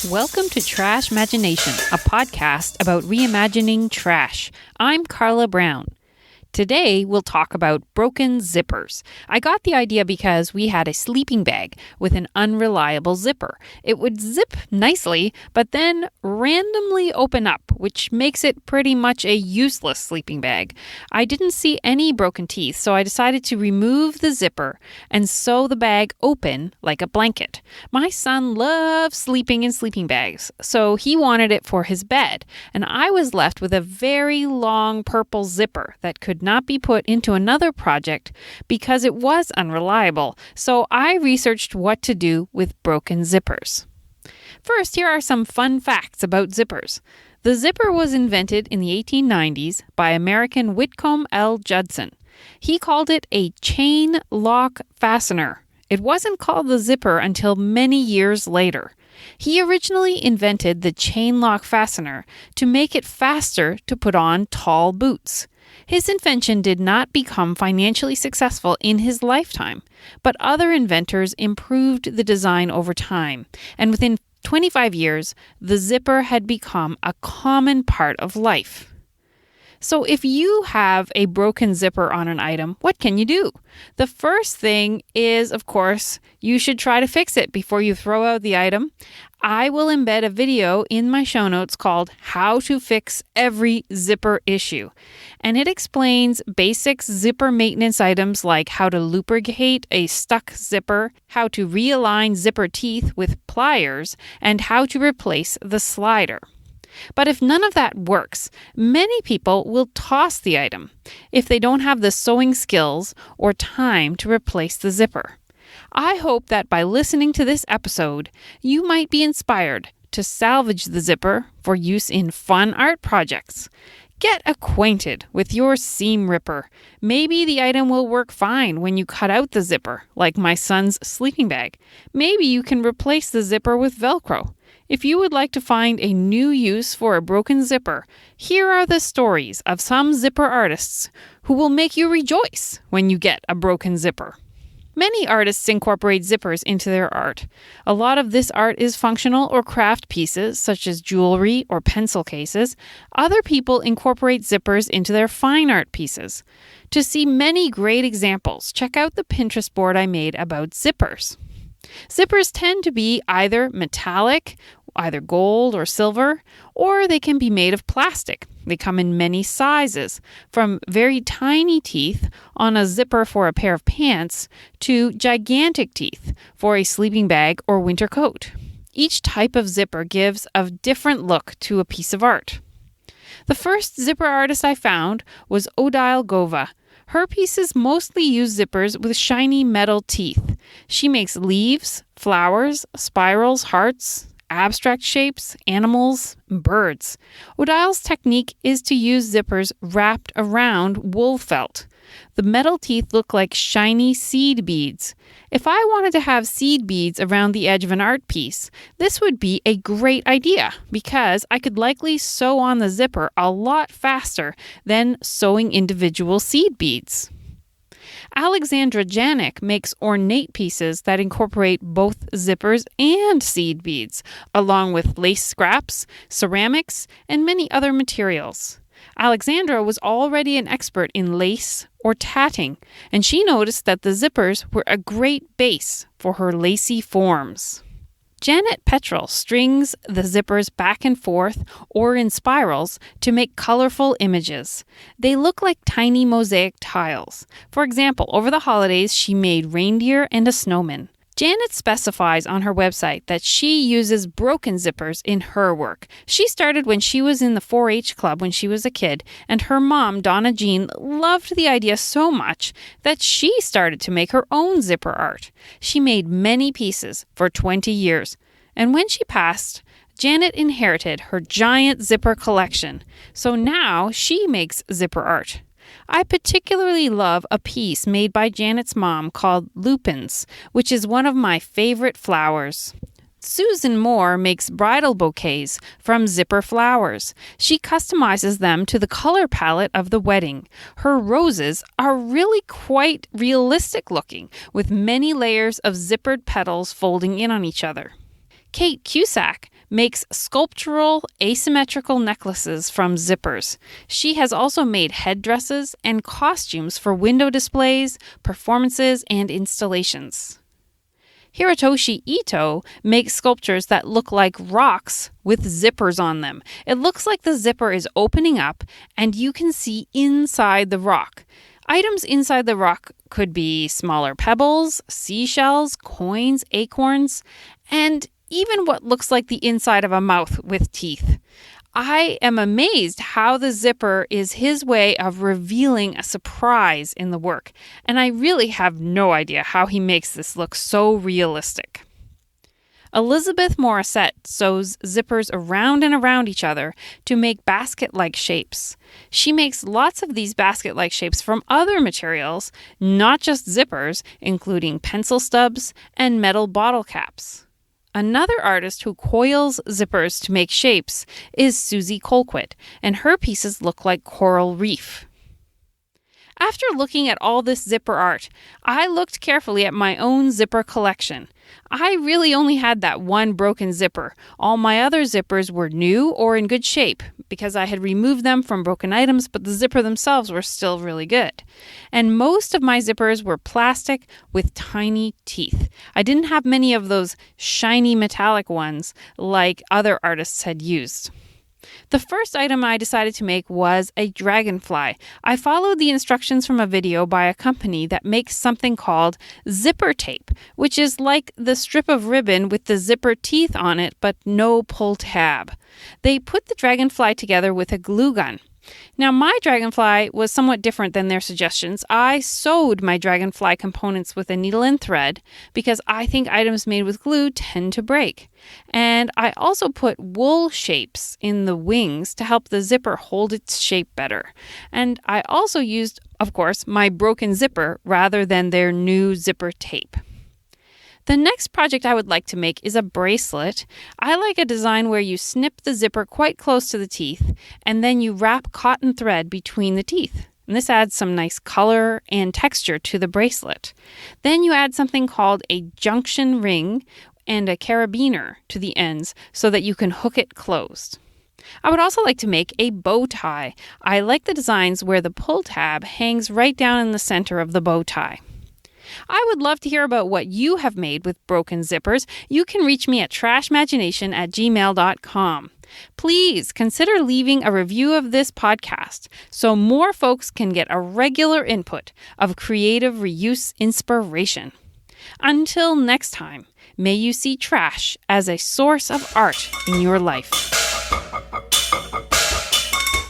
Welcome to Trashmagination, a podcast about reimagining trash. I'm Carla Brown. Today, we'll talk about broken zippers. I got the idea because we had a sleeping bag with an unreliable zipper. It would zip nicely, but then randomly open up, which makes it pretty much a useless sleeping bag. I didn't see any broken teeth, so I decided to remove the zipper and sew the bag open like a blanket. My son loves sleeping in sleeping bags, so he wanted it for his bed, and I was left with a very long purple zipper that could not be put into another project because it was unreliable, so I researched what to do with broken zippers. First, here are some fun facts about zippers. The zipper was invented in the 1890s by American Whitcomb L. Judson. He called it a chain lock fastener. It wasn't called the zipper until many years later. He originally invented the chain lock fastener to make it faster to put on tall boots. His invention did not become financially successful in his lifetime, but other inventors improved the design over time, and within 25 years, the zipper had become a common part of life. So if you have a broken zipper on an item, what can you do? The first thing is, of course, you should try to fix it before you throw out the item. I will embed a video in my show notes called How to Fix Every Zipper Issue. And it explains basic zipper maintenance items like how to lubricate a stuck zipper, how to realign zipper teeth with pliers, and how to replace the slider. But if none of that works, many people will toss the item if they don't have the sewing skills or time to replace the zipper. I hope that by listening to this episode, you might be inspired to salvage the zipper for use in fun art projects. Get acquainted with your seam ripper. Maybe the item will work fine when you cut out the zipper, like my son's sleeping bag. Maybe you can replace the zipper with Velcro. If you would like to find a new use for a broken zipper, here are the stories of some zipper artists who will make you rejoice when you get a broken zipper. Many artists incorporate zippers into their art. A lot of this art is functional or craft pieces, such as jewelry or pencil cases. Other people incorporate zippers into their fine art pieces. To see many great examples, check out the Pinterest board I made about zippers. Zippers tend to be either metallic, either gold or silver, or they can be made of plastic. They come in many sizes, from very tiny teeth on a zipper for a pair of pants to gigantic teeth for a sleeping bag or winter coat. Each type of zipper gives a different look to a piece of art. The first zipper artist I found was Odile Gova. Her pieces mostly use zippers with shiny metal teeth. She makes leaves, flowers, spirals, hearts, abstract shapes, animals, and birds. Odile's technique is to use zippers wrapped around wool felt. The metal teeth look like shiny seed beads. If I wanted to have seed beads around the edge of an art piece, this would be a great idea because I could likely sew on the zipper a lot faster than sewing individual seed beads. Aleksandra Janik makes ornate pieces that incorporate both zippers and seed beads, along with lace scraps, ceramics, and many other materials. Aleksandra was already an expert in lace or tatting, and she noticed that the zippers were a great base for her lacy forms. Petrell strings the zippers back and forth or in spirals to make colorful images. They look like tiny mosaic tiles. For example, over the holidays, she made reindeer and a snowman. Janet specifies on her website that she uses broken zippers in her work. She started when she was in the 4-H club when she was a kid, and her mom, Donna Jean, loved the idea so much that she started to make her own zipper art. She made many pieces for 20 years, and when she passed, Janet inherited her giant zipper collection, so now she makes zipper art. I particularly love a piece made by Janet's mom called lupins, which is one of my favorite flowers. Susan Moore makes bridal bouquets from zipper flowers. She customizes them to the color palette of the wedding. Her roses are really quite realistic looking, with many layers of zippered petals folding in on each other. Kate Cusack makes sculptural asymmetrical necklaces from zippers. She has also made headdresses and costumes for window displays, performances, and installations. Hirotoshi Ito makes sculptures that look like rocks with zippers on them. It looks like the zipper is opening up and you can see inside the rock. Items inside the rock could be smaller pebbles, seashells, coins, acorns, and even what looks like the inside of a mouth with teeth. I am amazed how the zipper is his way of revealing a surprise in the work, and I really have no idea how he makes this look so realistic. Elizabeth Morisette sews zippers around and around each other to make basket-like shapes. She makes lots of these basket-like shapes from other materials, not just zippers, including pencil stubs and metal bottle caps. Another artist who coils zippers to make shapes is Susie Colquitt, and her pieces look like coral reef. After looking at all this zipper art, I looked carefully at my own zipper collection. I really only had that one broken zipper. All my other zippers were new or in good shape because I had removed them from broken items, but the zipper themselves were still really good. And most of my zippers were plastic with tiny teeth. I didn't have many of those shiny metallic ones like other artists had used. The first item I decided to make was a dragonfly. I followed the instructions from a video by a company that makes something called zipper tape, which is like the strip of ribbon with the zipper teeth on it, but no pull tab. They put the dragonfly together with a glue gun. Now, my dragonfly was somewhat different than their suggestions. I sewed my dragonfly components with a needle and thread because I think items made with glue tend to break. And I also put wool shapes in the wings to help the zipper hold its shape better. And I also used, of course, my broken zipper rather than their new zipper tape. The next project I would like to make is a bracelet. I like a design where you snip the zipper quite close to the teeth, and then you wrap cotton thread between the teeth. And this adds some nice color and texture to the bracelet. Then you add something called a junction ring and a carabiner to the ends so that you can hook it closed. I would also like to make a bow tie. I like the designs where the pull tab hangs right down in the center of the bow tie. I would love to hear about what you have made with broken zippers. You can reach me at trashmagination@gmail.com. Please consider leaving a review of this podcast so more folks can get a regular input of creative reuse inspiration. Until next time, may you see trash as a source of art in your life.